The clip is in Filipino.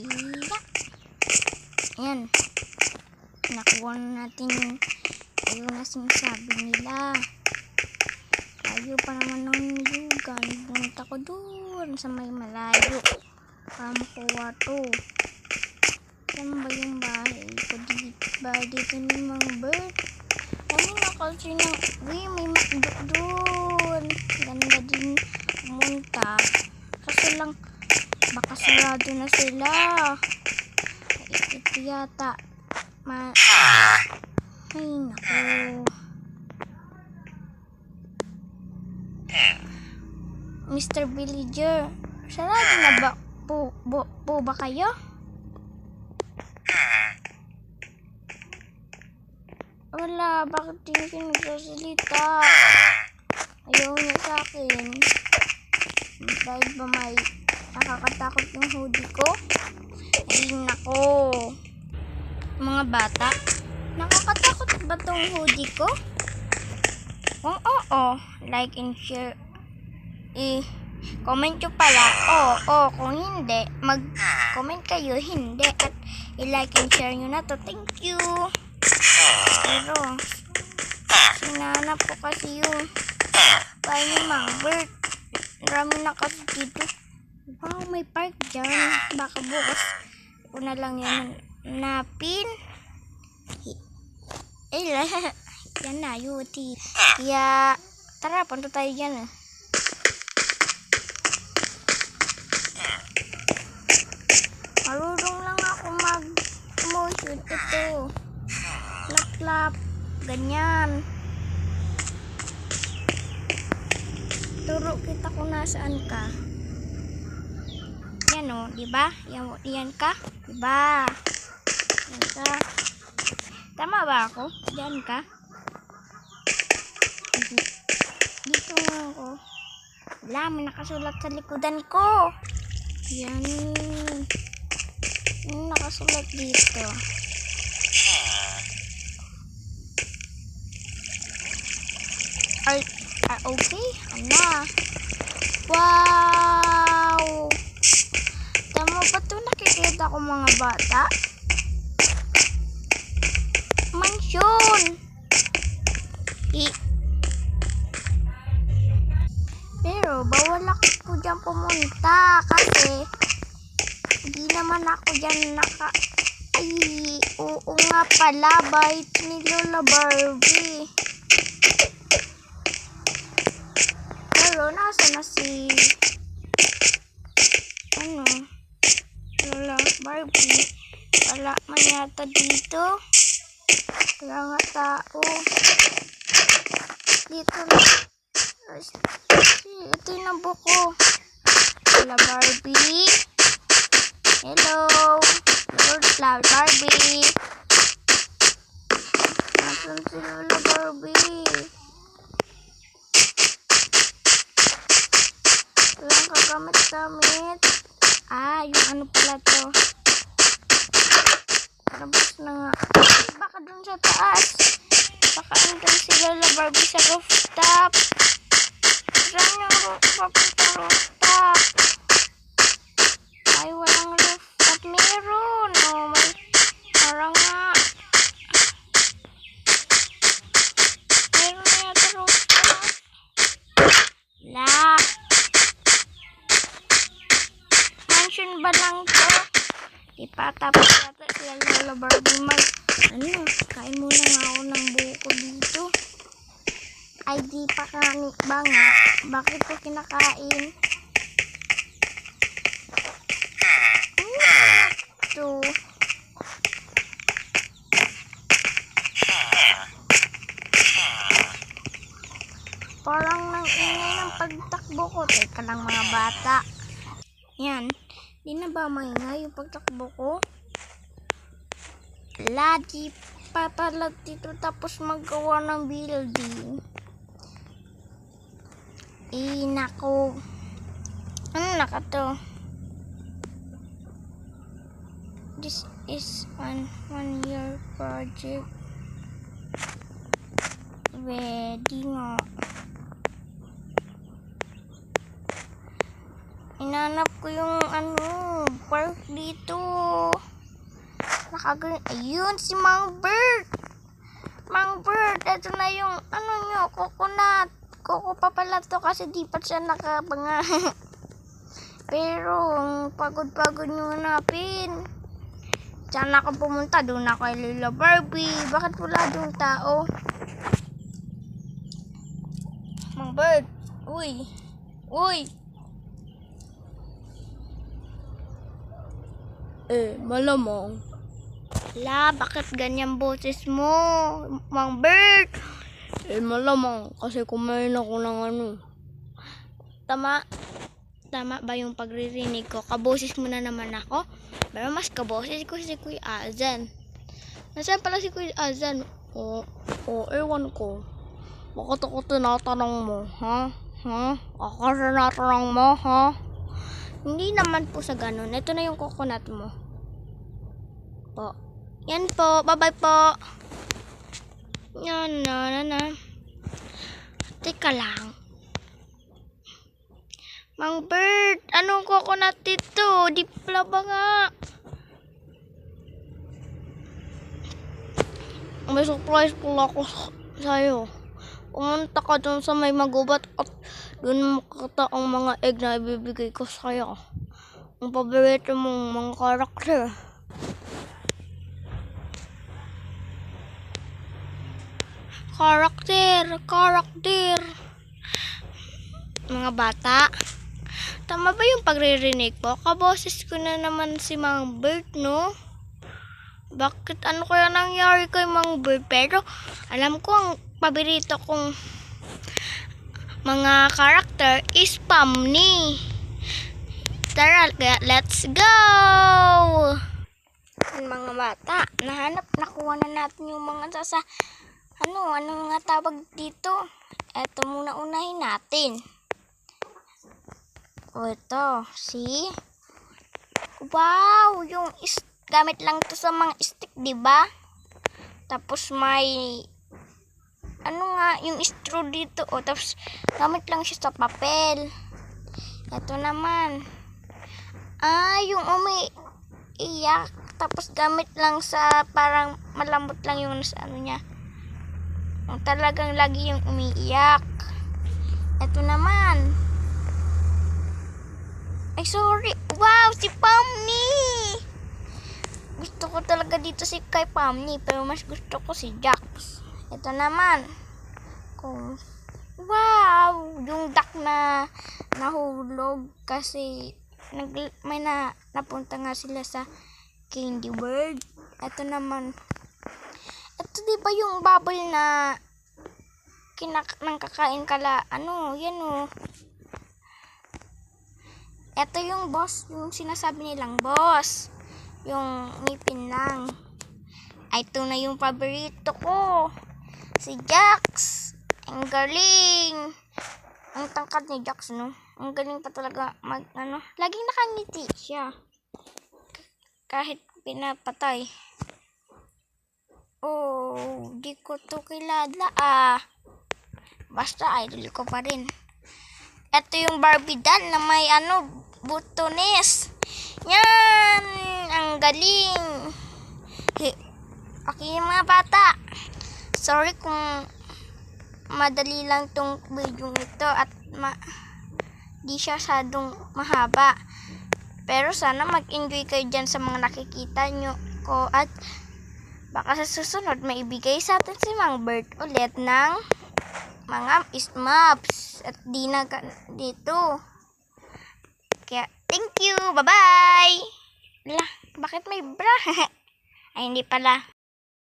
Iya. Ayan. Nakuha na natin yung na sinasabi nila. Layo pa naman ng niyugan. Punta ko doon sa may malayo para makuha to. Saan ba yung bahay ko dito? Bahay dito ni Mang Bird. Ano na kasi ng may makdo doon. Ganda din pumunta. Kaso lang baka sarado na sila. Ito yata. Ay naku. Mr. Villager, sarado na ba po ba kayo? Wala, bakit hindi kayo nagsasalita? Ayaw niya sa akin. Dahil ba may nakakatakot yung hoodie ko? Ay nako. Mga bata, nakakatakot ba tong hoodie ko? Oo. Like and share. Comment nyo pala. Kung hindi, mag-comment kayo. Hindi. At i-like and share nyo na to. Thank you. Pero, sinanap ko kasi yung bahay ni Mang Bird. Marami na kasi dito. Wow, may park dyan. Baka bukas ko na lang yan napin. Yan na, yuti. Kaya, tara, punta tayo dyan. Marunong lang ako mag-motion. Ito. Lap-lap. Ganyan. Turo kita kung nasaan ka. Yan o, diba? Yan ka? Diba? Yan ka. Tama ba ako? Diyan ka? Dito nga ako. Wala, may nakasulat sa likodan ko. Yan. Yung nakasulat dito. Okay? Ano? Wow! Tama ba ito nakikita ko mga bata? Mansyon! Pero bawal ako dyan pumunta kasi hindi naman ako dyan oo nga pala, bait ni Lola Barbie. Pero nasa na si Lola Barbie? Wala man yata dito. Wala nga tao. Dito na. Ito yung nabok ko. Lola Barbie. Hello. Lola Barbie. Nasaan si Lola Barbie? Walang kagamit-gamit. Yung ano pala to. Labas na nga. Baka dun sa taas. Baka andun si Lola Barbie sa rooftop. Saan yung papuntang rooftop? Ay, walang rooftop. Meron. May parang nga. Meron na yata rooftop. Wala. Mansion ba lang to? Ipatapos yata sila Lola Barbie kain muna nga ako ng buko dito. Ay di pa kani ba nga? Bakit ko kinakain? Ito. Parang nang ingay ng pagtakbo ko. Teka lang mga bata. Yan. Di na ba maingay yung pagtakbo ko? Lagi papalag dito tapos magawa ng building. Nako. Ano naka to? This is one year project. Ready nga. Hinanap ko yung park dito. Ayun, si Mang Bird. Mang Bird, ito na yung nyo, coconut. Coco pa pala to kasi di pa siya nakabanga. Pero, pagod-pagod nyo hanapin. Saan ako pumunta? Doon ako kay Lila Barbie. Bakit wala doon tao? Mang Bird. Uy. Uy. Malamang. La, bakit ganyan boses mo, Mang Bird? Malamang. Kasi kumain ako ng Tama ba yung pagririnig ko? Kaboses mo na naman ako? Pero mas kaboses ko si Kuya Azan. Nasaan pala si Kuya Azan? Ewan ko. Bakit ako tinatanong mo, ha? Ako tinatanong mo, ha? Hindi naman po sa ganun. Ito na yung coconut mo. Po. Yan po. Bye-bye po. Yan na. Teka lang. Mang Bird, anong coconut dito? Di pala ba nga? May surprise pala ako sa'yo. Pumunta ka dun sa may magubat at dun makita ang mga egg na ibibigay ko sa'yo. Ang paborito mong mga karakter. Karakter. Mga bata. Tama ba yung pagririnig ko? Kaboses ko na naman si Mang Bird, no? Bakit ano kaya nangyari kay Mang Bird? Pero alam ko ang paborito kong mga karakter is Pomni. Tara, let's go! Mga bata, nakuha na natin yung mga ano nga tawag dito? Eto muna unahin natin. Ito, see? Wow, yung gamit lang to sa mga stick, di ba? Tapos may yung straw dito, tapos gamit lang siya sa papel. Ito naman. Yung umiiyak, tapos gamit lang sa parang malambot lang yung niya. Yung talagang lagi yung umiiyak. Ito naman. Ay, sorry. Wow, si Pomni! Gusto ko talaga dito kay Pomni, pero mas gusto ko si Jax. Ito naman. Wow! Yung duck na nahulog kasi may napunta nga sila sa Candy World. Ito naman. Ito diba yung bubble na kakain kala, yan Ito yung boss, yung sinasabi nilang boss. Yung ngipin lang. Ito na yung paborito ko. Si Jax. Ang galing. Ang tangkad ni Jax, no? Ang galing pa talaga laging nakangiti siya. Kahit pinapatay. Di ko to kilala Basta idol ko pa rin. Ito yung Barbie doll na may butones. Yan! Ang galing. Okay mga bata. Sorry kung madali lang tong video ito at di siya sadong mahaba. Pero sana mag-enjoy kayo dyan sa mga nakikita nyo ko at baka sa susunod may ibigay sa atin si Mang Bird ulit ng mga maps at di na dito. Kaya thank you. Bye-bye. Bakit may bra? Ay, hindi pala.